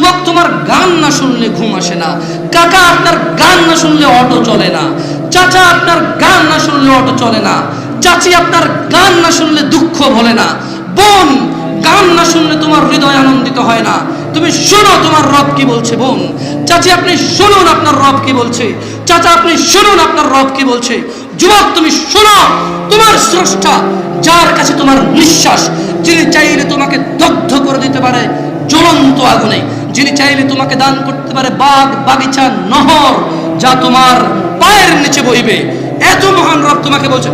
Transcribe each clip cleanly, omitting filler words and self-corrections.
যুবক, তোমার গান না শুনলে ঘুম আসে না। কাকা, আপনার গান না শুনলে অটো চলে না। চাচা, আপনার গান না শুনলে অটো চলে না। চাচি, আপনার গান না শুনলে দুঃখ ভোলে না। বোন, গান না শুনলে তোমার হৃদয় আনন্দিত হয় না। তুমি শোনো তোমার রব কি বলছে। বোন, চাচি, আপনি শুনুন আপনার রব কি বলছে। চাচা, আপনি শুনুন আপনার রব কি বলছে। যুবক, তুমি শোনো তোমার স্রষ্টা, যার কাছে তোমার নিঃশ্বাস, যিনি চাইলে তোমাকে দগ্ধ করে দিতে পারে জ্বলন্ত আগুনে, যিনি চাইলে তোমাকে দান করতে পারে বাগ বাগিচা নহর, যা তোমার পায়ের নিচে বইবে। এত মহান রব তোমাকে বলছে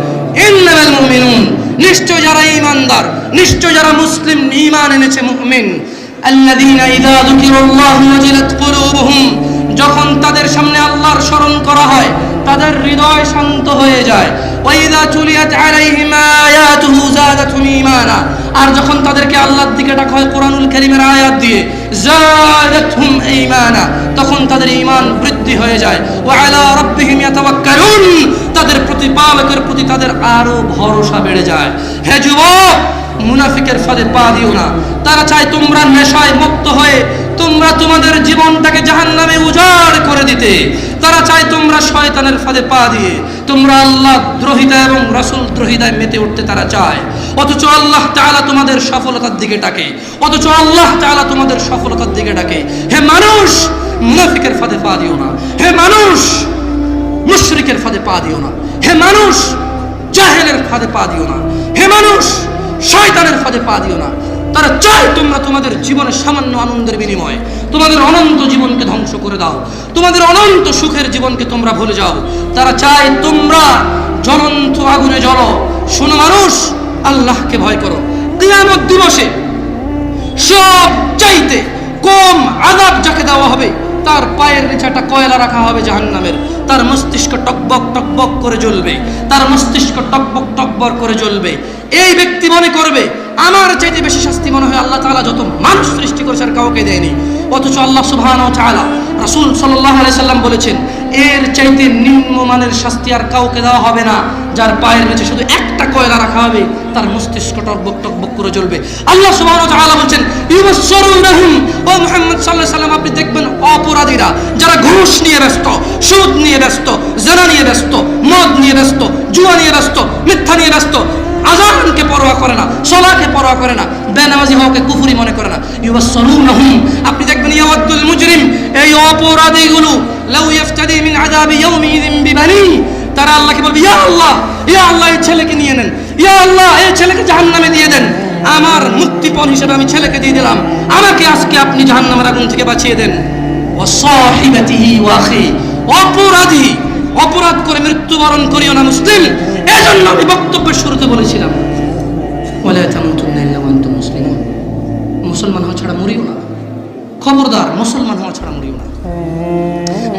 ইন্নাল মুমিনুন, নিশ্চয় যারা ঈমানদার, নিশ্চয় যারা মুসলিম, ঈমান এনেছে, মুমিন, আল্লাযীনা ইযা যুকিরাল্লাহু ওয়াজিলাত কুলুবুহুম, যখন তাদের সামনে আল্লাহর স্মরণ করা হয় তাদের হৃদয় শান্ত হয়ে যায়। ওয়া ইযা তুলিয়াত আলাইহিম আয়াতুহু যাদাতুহুম ঈমানা, আর যখন তাদেরকে আল্লাহর দিকে ডাকা হয় কোরআনুল কারীমের আয়াত দিয়ে, যাদাতুহুম ঈমানা, তখন তাদের ঈমান বৃদ্ধি হয়ে যায়। ওয়া আলা রাব্বিহিম ইয়াতাওয়াক্কালুন, তাদের প্রতিপালকের প্রতি তাদের আরো ভরসা বেড়ে যায়। হে যুবক, মুনাফিকের ফাঁদে পা দিও না। তারা চায় তোমরা নেশায় মত্ত হয়ে তোমরা তোমাদের জীবনটাকে জাহান্নামে উজাড় করে দিতে। তারা চায় তোমরা শয়তানের ফাঁদে পা দিয়ে তোমরা আল্লাহ দ্রোহিতা এবং রাসূল দ্রোহিতায় মেতে উঠতে তারা চায়। অথচ আল্লাহ তাআলা তোমাদের সফলতার দিকে ডাকে, অথচ আল্লাহ তাআলা তোমাদের সফলতার দিকে ডাকে। হে মানুষ, মুনাফিকের ফাঁদে পা দিও না। হে মানুষ, মুশরিকের ফাঁদে পা দিও না। হে মানুষ, জাহেলের ফাঁদে পা দিও না। হে মানুষ, শয়তানের ফাঁদে পা দিও না। তারা চায় তোমরা তোমাদের জীবনের সামান্য আনন্দের বিনিময়ে তোমাদের অনন্ত জীবনকে ধ্বংস করে দাও, তোমাদের অনন্ত সুখের জীবনকে তোমরা ভুলে যাও। তারা চায় তোমরা জ্বলন্ত আগুনে জ্বলো। শোনো মানুষ, আল্লাহকে ভয় করো। কিয়ামত দিবসে সব চাইতে কম আযাব যাকে দেওয়া হবে, তার পায়ের নিচে একটা কয়লা রাখা হবে জাহান্নামের। তার মস্তিষ্ক টকবক টকবক করে জ্বলবে, তার মস্তিষ্ক টকবক টকবক করে জ্বলবে। এই ব্যক্তি মনে করবে আমার চাইতে বেশি শাস্তি মনে হয় আল্লাহ তাআলা যত মানুষ সৃষ্টি করেছে আর কাউকে দেয়নি। অথচ আল্লাহ সুবহানাহু ওয়া তাআলা, রাসূল সাল্লাল্লাহু আলাইহি সাল্লাম বলেছেন এর চাইতে নিম্নমানের শাস্তি আর কাউকে দেওয়া হবে না, যার পায়ের নিচে শুধু একটা কয়লা রাখা হবে, তার মস্তিষ্ক টকবক টকবক করে জ্বলবে। আল্লাহ সুবহানাহু ওয়া তাআলা বলেন ইউবাশশিরুনহুম, ও মুহাম্মদ সাল্লাল্লাহু আলাইহি সাল্লাম, আপনি দেখবেন অপরাধীরা যারা ঘুষ নিয়ে ব্যস্ত, সুদ নিয়ে ব্যস্ত, জিনা নিয়ে ব্যস্ত, মদ নিয়ে ব্যস্ত, জুয়া নিয়ে ব্যস্ত, মিথ্যা নিয়ে ব্যস্ত, আযানকে পরোয়া করে না, সালাতকে পরোয়া করে না, বেনামাজি হওয়াকে কুফরি মনে করে না। ইউবাশশিরুনহুম, আপনি দেখবেন ইয়াওয়াদুল মুজরিম, এই অপরাধীগুলো লাউ ইফতাদি মিন আযাবি ইয়াউমিযিন বিবানি, তারা আল্লাহকে বলবে ইয়া আল্লাহ, ইয়া আল্লাহ, এই ছেলেকে নিয়ে নেন, ইয়া আল্লাহ, এই ছেলেকে জাহান্নামে দিয়ে দেন। আমার মুক্তিপণ হিসেবে আমি ছেলেকে দিয়ে দিলাম, আমাকে আজকে আপনি জাহান্নামের আগুন থেকে বাঁচিয়ে দেন। ওয়া সাহিবাতিহি ওয়া আখি, অপরাধী অপরাধ করে মৃত্যুবরণ করিও না মুসলিম। এজন্য আমি বক্তব্যের শুরুতে বলেছিলাম ওয়ালা তামুতুন্না ইল্লা ওয়া আনতুম মুসলিমুন, মুসলমান হওয়া ছাড়া মরিও না। খবরদার, মুসলমান হওয়া ছাড়া মরিও না।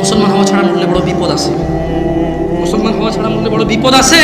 মুসলমান হওয়া ছাড়া মরলে বড় বিপদ আছে। মুসলমান হওয়া ছাড়া মরলে বড় বিপদ আছে।